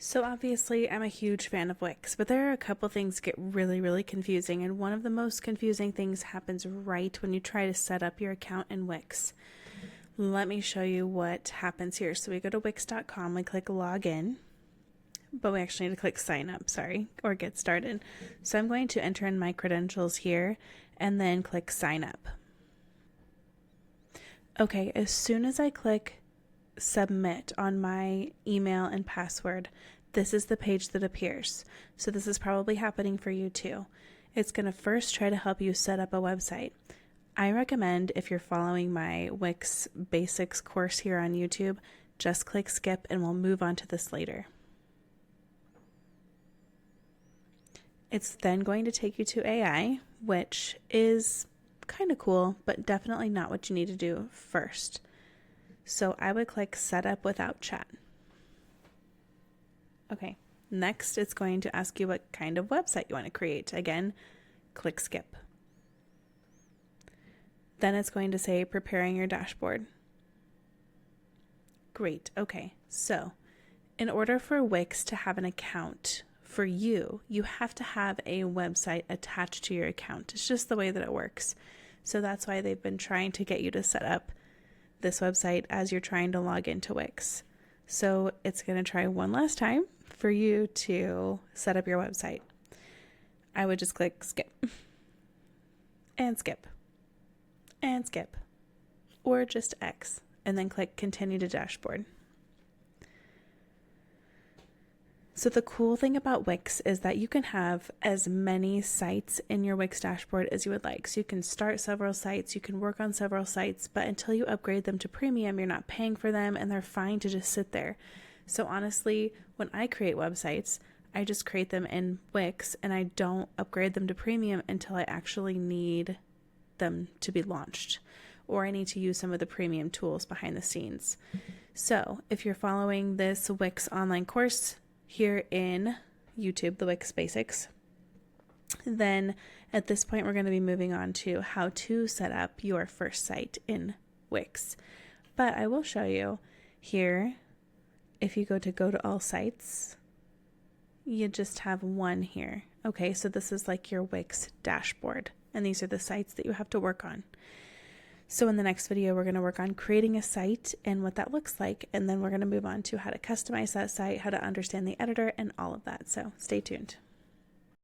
So obviously I'm a huge fan of Wix, but there are a couple things get really confusing, and one of the most confusing things happens right when you try to set up your account in Wix. Let me show you what happens here. So we go to wix.com, we click login, but we actually need to click sign up, sorry, or get started. So I'm going to enter in my credentials here and then click sign up. Okay, as soon as I click submit on my email and password, this is the page that appears. So this is probably happening for you too. It's going to first try to help you set up a website. I recommend, if you're following my Wix basics course here on YouTube, just click skip and we'll move on to this later. It's then going to take you to AI, which is kind of cool, but definitely not what you need to do first. So I would click set up without chat. Okay, next it's going to ask you what kind of website you want to create. Again, click skip. Then it's going to say preparing your dashboard. Great, okay, so in order for Wix to have an account for you, you have to have a website attached to your account. It's just the way that it works. So that's why they've been trying to get you to set up this website as you're trying to log into Wix. So it's going to try one last time for you to set up your website. I would just click skip and skip and skip, or just X, and then click continue to dashboard. So the cool thing about Wix is that you can have as many sites in your Wix dashboard as you would like. So you can start several sites, you can work on several sites, but until you upgrade them to premium, you're not paying for them and they're fine to just sit there. So honestly, when I create websites, I just create them in Wix and I don't upgrade them to premium until I actually need them to be launched, or I need to use some of the premium tools behind the scenes. So if you're following this Wix online course here in YouTube, the Wix Basics, then at this point we're going to be moving on to how to set up your first site in Wix. But I will show you here, if you go to all sites, you just have one here. Okay, so this is like your Wix dashboard, and these are the sites that you have to work on. So in the next video, we're going to work on creating a site and what that looks like, and then we're going to move on to how to customize that site, how to understand the editor, and all of that. So stay tuned.